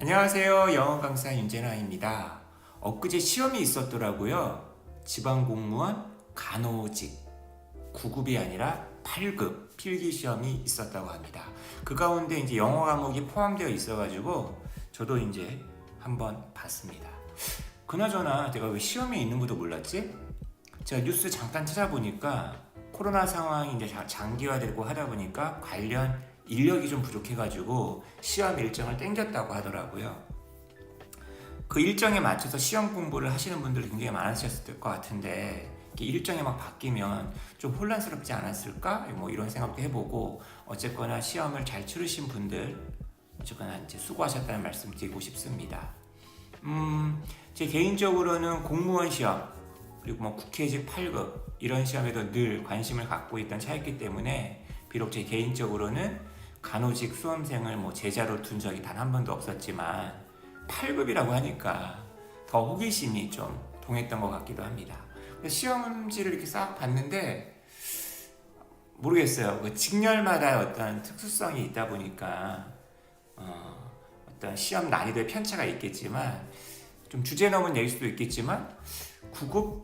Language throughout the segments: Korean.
안녕하세요. 영어 강사 윤재나입니다. 엊그제 시험이 있었더라고요. 지방공무원 간호직 9급이 아니라 8급 필기 시험이 있었다고 합니다. 그 가운데 이제 영어 과목이 포함되어 있어가지고 저도 이제 한번 봤습니다. 그나저나 제가 왜 시험에 있는 것도 몰랐지? 제가 뉴스 잠깐 찾아보니까 코로나 상황이 이제 장기화되고 하다 보니까 관련 인력이 좀 부족해가지고 시험 일정을 땡겼다고 하더라고요. 그 일정에 맞춰서 시험 공부를 하시는 분들이 굉장히 많으셨을 것 같은데 일정이 막 바뀌면 좀 혼란스럽지 않았을까? 뭐 이런 생각도 해보고 어쨌거나 시험을 잘 치르신 분들 어쨌거나 이제 수고하셨다는 말씀 드리고 싶습니다. 제 개인적으로는 공무원 시험 그리고 뭐 국회직 8급 이런 시험에도 늘 관심을 갖고 있던 차였기 때문에 비록 제 개인적으로는 간호직 수험생을 뭐 제자로 둔 적이 단 한 번도 없었지만 8급이라고 하니까 더 호기심이 좀 동했던 것 같기도 합니다. 시험지를 이렇게 싹 봤는데 모르겠어요. 그 직렬마다 어떤 특수성이 있다 보니까 어떤 시험 난이도의 편차가 있겠지만 좀 주제 넘은 얘기일 수도 있겠지만 9급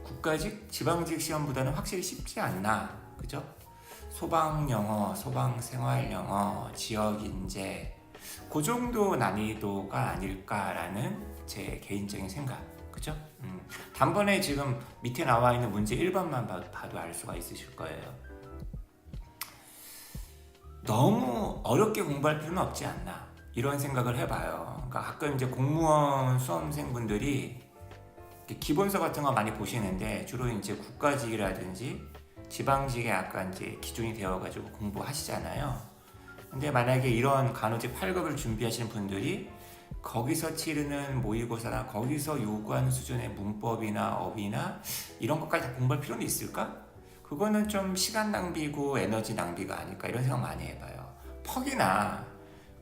국가직 지방직 시험보다는 확실히 쉽지 않나, 그죠? 소방영어, 소방생활영어, 지역인재 그 정도 난이도가 아닐까라는 제 개인적인 생각, 그죠? 단번에 지금 밑에 나와 있는 문제 1번만 봐도 알 수가 있으실 거예요. 너무 어렵게 공부할 필요는 없지 않나 이런 생각을 해봐요. 그러니까 가끔 이제 공무원 수험생분들이 기본서 같은 거 많이 보시는데 주로 이제 국가직이라든지 지방직에 약간 이제 기준이 되어가지고 공부하시잖아요. 근데 만약에 이런 간호직 8급을 준비하시는 분들이 거기서 치르는 모의고사나 거기서 요구하는 수준의 문법이나 어휘나 이런 것까지 다 공부할 필요는 있을까? 그거는 좀 시간 낭비고 에너지 낭비가 아닐까 이런 생각 많이 해봐요. 퍽이나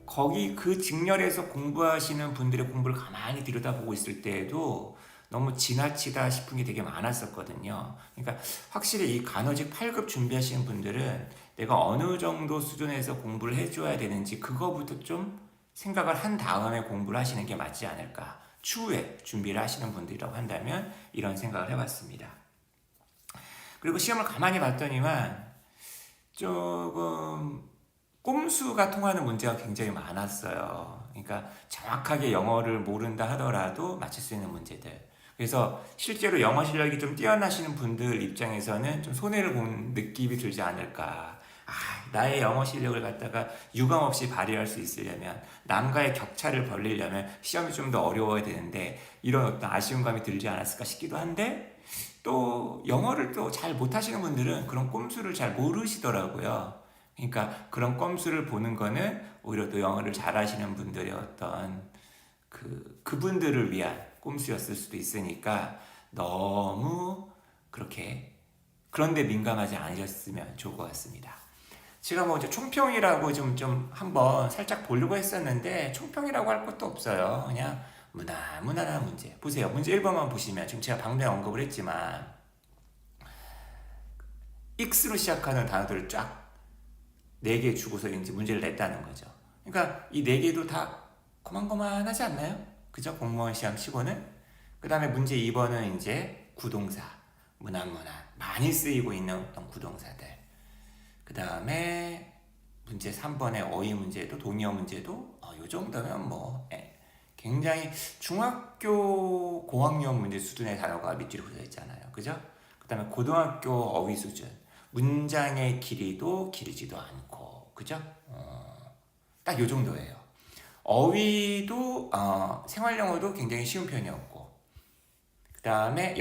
거기 그 직렬에서 공부하시는 분들의 공부를 가만히 들여다보고 있을 때에도 너무 지나치다 싶은 게 되게 많았었거든요. 그러니까 확실히 이 간호직 8급 준비하시는 분들은 내가 어느 정도 수준에서 공부를 해줘야 되는지 그거부터 좀 생각을 한 다음에 공부를 하시는 게 맞지 않을까. 추후에 준비를 하시는 분들이라고 한다면 이런 생각을 해봤습니다. 그리고 시험을 가만히 봤더니만 조금 꼼수가 통하는 문제가 굉장히 많았어요. 그러니까 정확하게 영어를 모른다 하더라도 맞출 수 있는 문제들. 그래서 실제로 영어 실력이 좀 뛰어나시는 분들 입장에서는 좀 손해를 본 느낌이 들지 않을까. 나의 영어 실력을 갖다가 유감없이 발휘할 수 있으려면 남과의 격차를 벌리려면 시험이 좀 더 어려워야 되는데 이런 어떤 아쉬움감이 들지 않았을까 싶기도 한데 또 영어를 또 잘 못하시는 분들은 그런 꼼수를 잘 모르시더라고요. 그러니까 그런 꼼수를 보는 거는 오히려 또 영어를 잘하시는 분들의 어떤 그분들을 위한 꼼수였을 수도 있으니까 너무 그렇게 그런데 민감하지 않으셨으면 좋을 것 같습니다. 제가 뭐 이제 총평이라고 좀 한번 살짝 보려고 했었는데 총평이라고 할 것도 없어요. 그냥 무난한 문제. 보세요. 문제 1번만 보시면 지금 제가 방금 언급을 했지만 X로 시작하는 단어들을 쫙 4개 주고서 이제 문제를 냈다는 거죠. 그러니까 이 4개도 다 고만고만하지 않나요? 그죠? 공무원 시험 치고는. 그 다음에 문제 2번은 이제 구동사. 무난무난. 많이 쓰이고 있는 어떤 구동사들. 그 다음에 문제 3번의 어휘 문제도 동의어 문제도 요 정도면 뭐 굉장히 중학교 고학년 문제 수준의 단어가 밑줄에 붙어 있잖아요. 그죠? 그 다음에 고등학교 어휘 수준. 문장의 길이도 길지도 않고. 그죠? 딱 요 정도예요. 어휘도 생활영어도 굉장히 쉬운 편이었고 그 다음에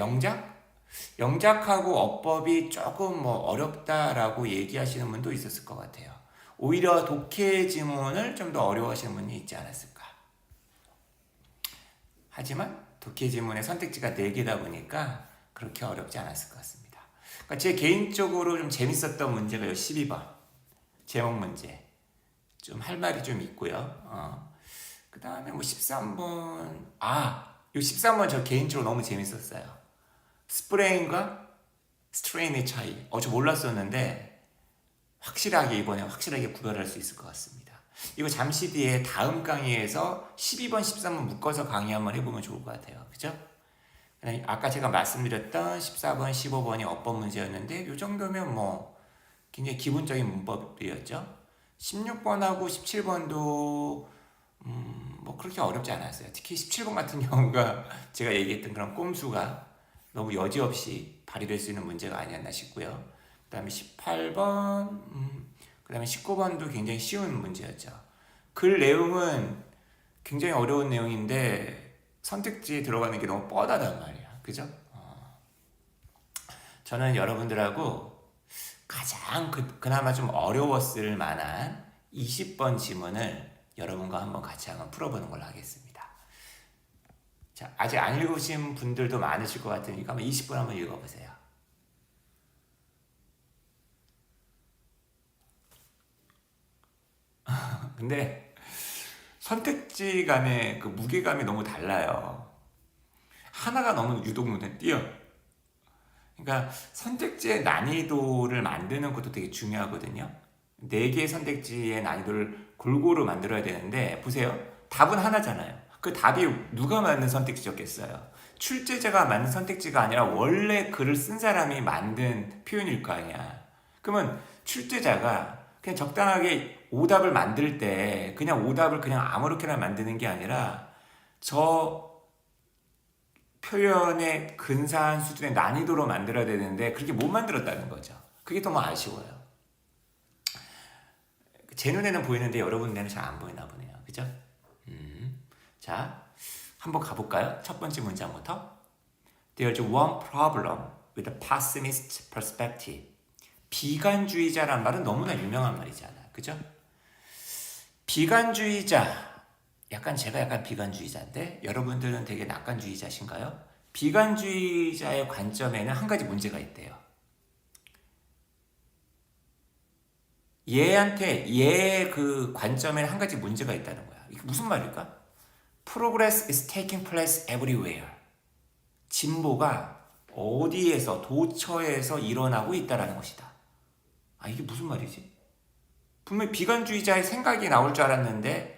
영작하고 어법이 조금 뭐 어렵다라고 얘기하시는 분도 있었을 것 같아요. 오히려 독해 지문을 좀 더 어려워하시는 분이 있지 않았을까. 하지만 독해 지문의 선택지가 4개다 보니까 그렇게 어렵지 않았을 것 같습니다. 그러니까 제 개인적으로 좀 재밌었던 문제가 12번 제목 문제 좀 할 말이 좀 있고요. 그 다음에 뭐 13번 요 13번 저 개인적으로 너무 재밌었어요. 스프레인과 스트레인의 차이 저 몰랐었는데 이번에 확실하게 구별할 수 있을 것 같습니다. 이거 잠시 뒤에 다음 강의에서 12번, 13번 묶어서 강의 한번 해보면 좋을 것 같아요. 그죠? 아까 제가 말씀드렸던 14번, 15번이 어법 문제였는데 이 정도면 뭐 굉장히 기본적인 문법이었죠. 16번하고 17번도 뭐 그렇게 어렵지 않았어요. 특히 17번 같은 경우가 제가 얘기했던 그런 꼼수가 너무 여지없이 발휘될 수 있는 문제가 아니었나 싶고요. 그 다음에 18번, 그 다음에 19번도 굉장히 쉬운 문제였죠. 글 내용은 굉장히 어려운 내용인데 선택지에 들어가는 게 너무 뻔하단 말이야. 그죠? 저는 여러분들하고 가장 그나마 좀 어려웠을 만한 20번 지문을 여러분과 한번 같이 한번 풀어보는 걸로 하겠습니다. 자, 아직 안 읽으신 분들도 많으실 것 같으니까 한번 20분 한번 읽어보세요. 근데 선택지 간의 그 무게감이 너무 달라요. 하나가 너무 유독 눈에 띄어. 그러니까 선택지의 난이도를 만드는 것도 되게 중요하거든요. 4개의 선택지의 난이도를 골고루 만들어야 되는데 보세요. 답은 하나잖아요. 그 답이 누가 만든 선택지였겠어요? 출제자가 만든 선택지가 아니라 원래 글을 쓴 사람이 만든 표현일 거 아니야. 그러면 출제자가 그냥 적당하게 오답을 만들 때 그냥 오답을 그냥 아무렇게나 만드는 게 아니라 저 표현의 근사한 수준의 난이도로 만들어야 되는데 그렇게 못 만들었다는 거죠. 그게 너무 아쉬워요. 제 눈에는 보이는데 여러분 눈에는 잘 안 보이나 보네요. 그죠? 자, 한번 가볼까요? 첫 번째 문장부터. There's one problem with a pessimist perspective. 비관주의자란 말은 너무나 유명한 말이잖아. 그죠? 비관주의자. 제가 약간 비관주의자인데 여러분들은 되게 낙관주의자신가요? 비관주의자의 관점에는 한 가지 문제가 있대요. 얘의 그 관점에는 한 가지 문제가 있다는 거야. 이게 무슨 말일까? Progress is taking place everywhere. 진보가 어디에서 도처에서 일어나고 있다는 것이다. 아, 이게 무슨 말이지? 분명히 비관주의자의 생각이 나올 줄 알았는데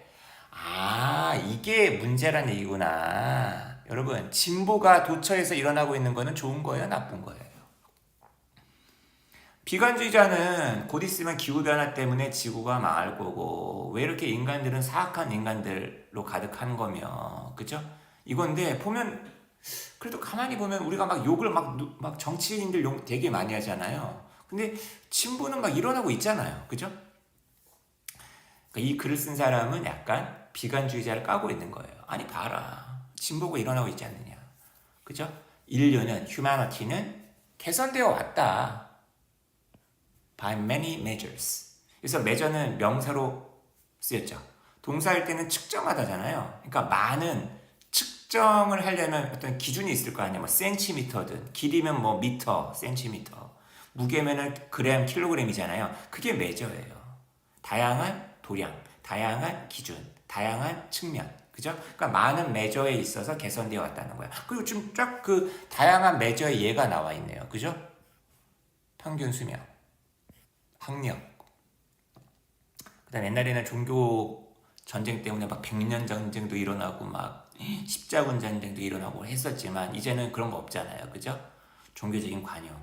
이게 문제란 얘기구나. 여러분, 진보가 도처에서 일어나고 있는 거는 좋은 거예요? 나쁜 거예요? 비관주의자는 곧 있으면 기후변화 때문에 지구가 망할 거고 왜 이렇게 인간들은 사악한 인간들로 가득한 거며 그죠? 이건데 보면 그래도 가만히 보면 우리가 막 욕을 막 정치인들 욕 되게 많이 하잖아요. 근데 진보는 막 일어나고 있잖아요. 그죠? 그러니까 이 글을 쓴 사람은 약간 비관주의자를 까고 있는 거예요. 아니 봐라. 진보가 일어나고 있지 않느냐. 그죠? 인류는, humanity는 개선되어 왔다. by many measures. 그래서 measure는 명사로 쓰였죠. 동사일 때는 측정하다잖아요. 그러니까 많은 측정을 하려면 어떤 기준이 있을 거 아니야. 뭐 센티미터든 길이면 뭐 미터, 센티미터. 무게면은 그램, 킬로그램이잖아요. 그게 measure예요. 다양한 도량, 다양한 기준, 다양한 측면. 그죠? 그러니까 많은 measure에 있어서 개선되어 왔다는 거야. 그리고 지금 쫙 그 다양한 measure의 예가 나와 있네요. 그죠? 평균 수명. 학력. 그다음 옛날에는 종교 전쟁 때문에 막 100년 전쟁도 일어나고 막 십자군 전쟁도 일어나고 했었지만 이제는 그런 거 없잖아요. 그죠? 종교적인 관용.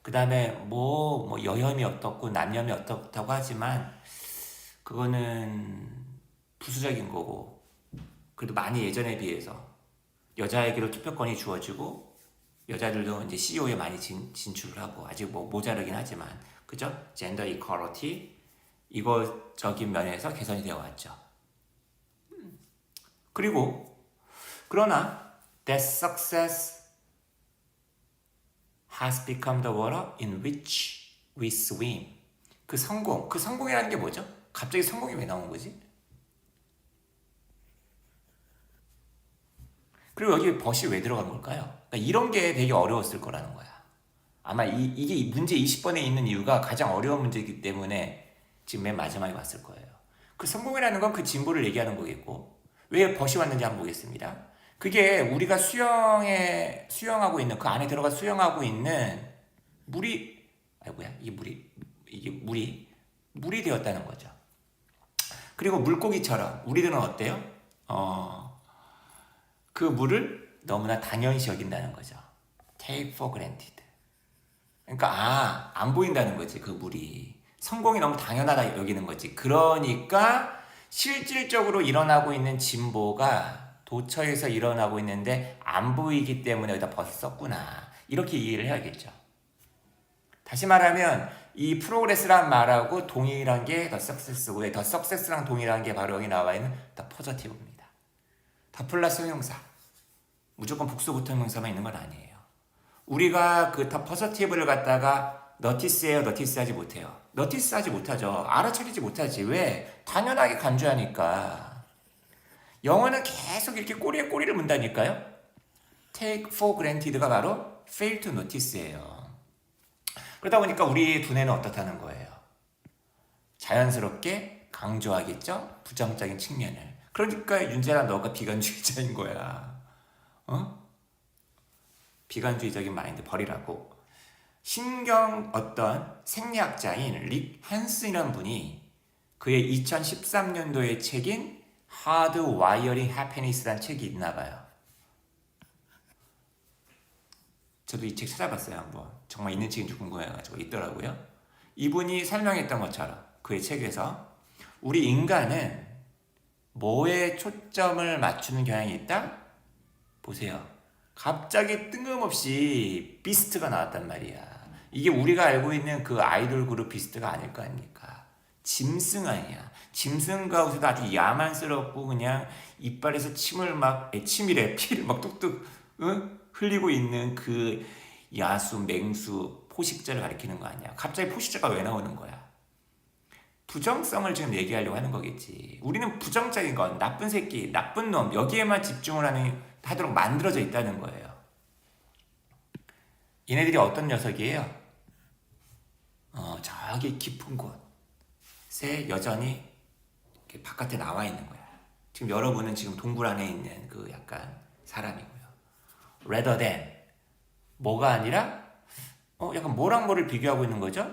그다음에 뭐 여혐이 어떻고 남혐이 어떻다고 하지만 그거는 부수적인 거고 그래도 많이 예전에 비해서 여자에게도 투표권이 주어지고 여자들도 이제 CEO에 많이 진출을 하고 아직 뭐 모자르긴 하지만 그죠? 젠더 이퀄리티 이거적인 면에서 개선이 되어 왔죠. 그리고 그러나 that success has become the water in which we swim. 그 성공이라는 게 뭐죠? 갑자기 성공이 왜 나온 거지? 그리고 여기 벗이 왜 들어간 걸까요? 그러니까 이런 게 되게 어려웠을 거라는 거야. 아마 이게 문제 20번에 있는 이유가 가장 어려운 문제이기 때문에 지금 맨 마지막에 왔을 거예요. 그 성공이라는 건 그 진보를 얘기하는 거겠고 왜 벗이 왔는지 한번 보겠습니다. 그게 우리가 수영하고 있는 그 안에 들어가 수영하고 있는 물이 이게 물이 되었다는 거죠. 그리고 물고기처럼 우리들은 어때요? 그 물을 너무나 당연시 여긴다는 거죠. Take for granted. 그러니까 안 보인다는 거지. 그 물이 성공이 너무 당연하다 여기는 거지. 그러니까 실질적으로 일어나고 있는 진보가 도처에서 일어나고 있는데 안 보이기 때문에 여기다 벗어 썼구나. 이렇게 이해를 해야겠죠. 다시 말하면 이 프로그레스란 말하고 동일한 게 더 석세스고, 더 석세스랑 동일한 게 바로 여기 나와 있는 더 포저티브입니다. 더 플러스 형용사. 무조건 복수부터 형용사만 있는 건 아니에요. 우리가 그 더 포저티브를 갖다가 너티스해요, 너티스하지 못해요. 너티스하지 못하죠. 알아차리지 못하지. 왜? 당연하게 간주하니까. 영어는 계속 이렇게 꼬리에 꼬리를 문다니까요. Take for granted가 바로 fail to notice예요. 그러다 보니까 우리 두뇌는 어떻다는 거예요. 자연스럽게 강조하겠죠. 부정적인 측면을. 그러니까 윤재라 너가 비관주의자인 거야. 비관주의적인 마인드 버리라고. 신경 어떤 생리학자인 릭 헨슨이라는 분이 그의 2013년도의 책인 Hardwiring Happiness라는 책이 있나 봐요. 저도 이 책 찾아봤어요 한번. 정말 있는 책인지 궁금해가지고 있더라고요. 이분이 설명했던 것처럼 그의 책에서 우리 인간은 뭐에 초점을 맞추는 경향이 있다? 보세요. 갑자기 뜬금없이 비스트가 나왔단 말이야. 이게 우리가 알고 있는 그 아이돌 그룹 비스트가 아닐 거 아닙니까? 짐승 아니야. 짐승 가운데도 아주 야만스럽고 그냥 이빨에서 침이래 피를 막 뚝뚝 흘리고 있는 그 야수, 맹수, 포식자를 가리키는 거 아니야. 갑자기 포식자가 왜 나오는 거야? 부정성을 지금 얘기하려고 하는 거겠지. 우리는 부정적인 건 나쁜 새끼, 나쁜 놈 여기에만 집중을 하도록 만들어져 있다는 거예요. 얘네들이 어떤 녀석이에요? 저기 깊은 곳에 여전히 이렇게 바깥에 나와 있는 거야. 지금 여러분은 지금 동굴 안에 있는 그 약간 사람이고요. rather than 뭐가 아니라 약간 뭐랑 뭐를 비교하고 있는 거죠?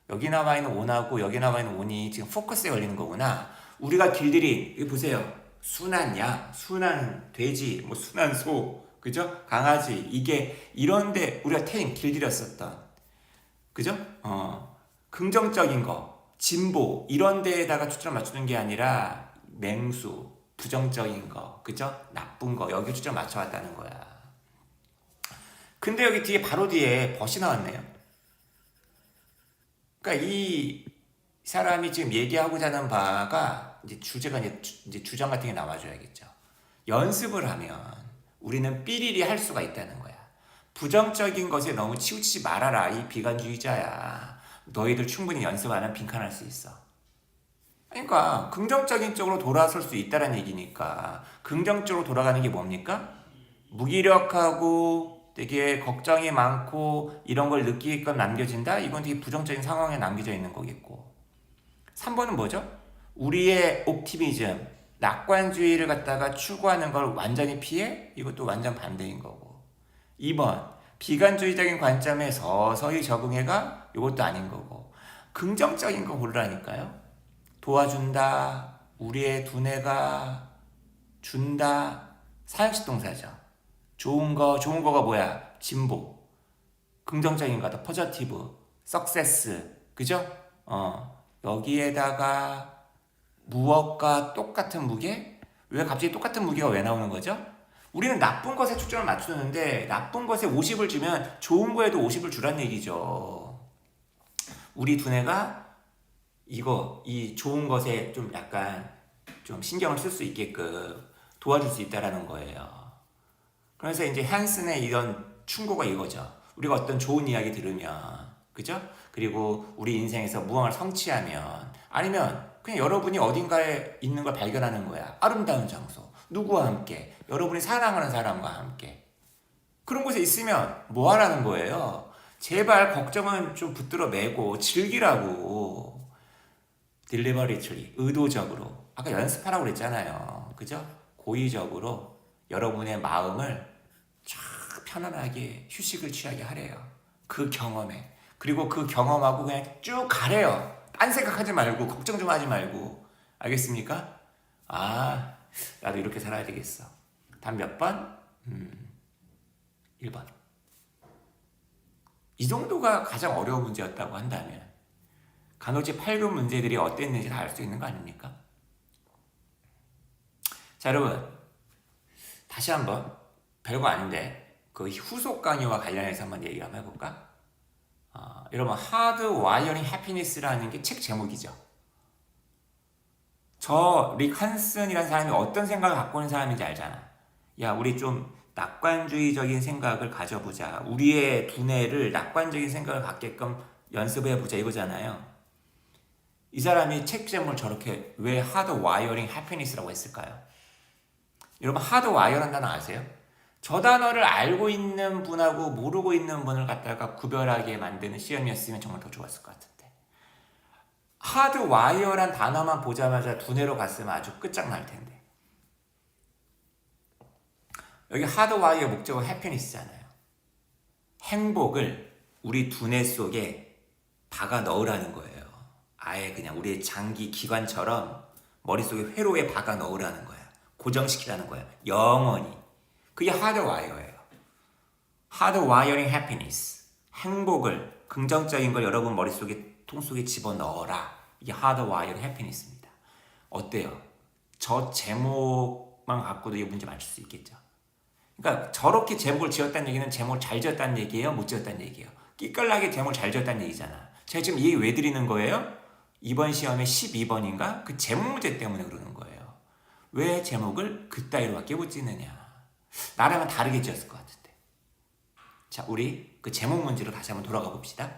여기 나와 있는 온하고 여기 나와 있는 온이 지금 포커스에 걸리는 거구나. 우리가 길들이 이거 보세요. 순한 양, 순한 돼지, 뭐 순한 소, 그죠? 강아지 이게 이런데 우리가 길들였었던, 그죠? 긍정적인 거, 진보 이런 데에다가 초점을 맞추는 게 아니라 맹수, 부정적인 거, 그죠? 나쁜 거 여기 초점 맞춰왔다는 거야. 근데 여기 뒤에 바로 뒤에 벗이 나왔네요. 그러니까 이 사람이 지금 얘기하고자 하는 바가 이제 주제가 이제 주장 같은 게 나와줘야겠죠. 연습을 하면 우리는 삐리리 할 수가 있다는 거야. 부정적인 것에 너무 치우치지 말아라. 이 비관주의자야. 너희들 충분히 연습 안 하면 빈칸할 수 있어. 그러니까 긍정적인 쪽으로 돌아설 수 있다는 얘기니까. 긍정적으로 돌아가는 게 뭡니까? 무기력하고 되게 걱정이 많고 이런 걸 느끼게끔 남겨진다? 이건 되게 부정적인 상황에 남겨져 있는 거겠고. 3번은 뭐죠? 우리의 옵티미즘, 낙관주의를 갖다가 추구하는 걸 완전히 피해? 이것도 완전 반대인 거고. 2번, 비관주의적인 관점에 서서히 적응해가? 이것도 아닌 거고. 긍정적인 거 고르라니까요. 도와준다, 우리의 두뇌가 준다, 사역식 동사죠. 좋은 거가 뭐야? 진보, 긍정적인 거다, 포저티브, 석세스, 그죠? 여기에다가 무엇과 똑같은 무게? 왜 갑자기 똑같은 무게가 왜 나오는 거죠? 우리는 나쁜 것에 초점을 맞추는데 나쁜 것에 50을 주면 좋은 거에도 50을 주란 얘기죠. 우리 두뇌가 이 좋은 것에 좀 약간 좀 신경을 쓸 수 있게끔 도와줄 수 있다라는 거예요. 그래서 이제 헨슨의 이런 충고가 이거죠. 우리가 어떤 좋은 이야기 들으면, 그죠? 그리고 우리 인생에서 무언을 성취하면, 아니면 그냥 여러분이 어딘가에 있는 걸 발견하는 거야. 아름다운 장소, 누구와 함께, 여러분이 사랑하는 사람과 함께. 그런 곳에 있으면 뭐 하라는 거예요? 제발 걱정은 좀 붙들어 매고 즐기라고. deliberately, 의도적으로. 아까 연습하라고 그랬잖아요. 그죠? 고의적으로 여러분의 마음을 쫙 편안하게 휴식을 취하게 하래요. 그 경험에. 그리고 그 경험하고 그냥 쭉 가래요. 딴 생각하지 말고 걱정 좀 하지 말고. 알겠습니까? 아, 나도 이렇게 살아야 되겠어. 단 몇 번? 1번. 이 정도가 가장 어려운 문제였다고 한다면 간호직 8급 문제들이 어땠는지 다 알 수 있는 거 아닙니까? 자, 여러분 다시 한번 별거 아닌데 그 후속 강의와 관련해서 한번 얘기 한번 해볼까? 여러분 하드 와이어링 해피니스라는 게 책 제목이죠. 저 릭 한슨이라는 사람이 어떤 생각을 갖고 있는 사람인지 알잖아. 야, 우리 좀 낙관주의적인 생각을 가져보자. 우리의 두뇌를 낙관적인 생각을 갖게끔 연습해보자 이거잖아요. 이 사람이 책 제목을 저렇게 왜 하드 와이어링 해피니스라고 했을까요? 여러분 하드 와이어라는 단어 아세요? 저 단어를 알고 있는 분하고 모르고 있는 분을 갖다가 구별하게 만드는 시험이었으면 정말 더 좋았을 것 같은데, 하드 와이어란 단어만 보자마자 두뇌로 갔으면 아주 끝장날 텐데. 여기 하드 와이어 목적어 해피니스잖아요. 행복을 우리 두뇌 속에 박아 넣으라는 거예요. 아예 그냥 우리의 장기 기관처럼 머릿속에 회로에 박아 넣으라는 거야. 고정시키라는 거야. 영원히. 그게 하드 와이어예요. 하드 와이어링 해피니스. 행복을, 긍정적인 걸 여러분 머릿속에, 통 속에 집어넣어라. 이게 하드 와이어링 해피니스입니다. 어때요? 저 제목만 갖고도 이 문제 맞출 수 있겠죠? 그러니까 저렇게 제목을 지었다는 얘기는 제목을 잘 지었다는 얘기예요? 못 지었다는 얘기예요? 끼깔나게 제목을 잘 지었다는 얘기잖아. 제가 지금 이 얘기 왜 드리는 거예요? 이번 시험에 12번인가? 그 제목 문제 때문에 그러는 거예요. 왜 제목을 그따위로밖에 못 짓느냐. 나랑은 다르게 지었을 것 같은데. 자, 우리 그 제목 문제로 다시 한번 돌아가 봅시다.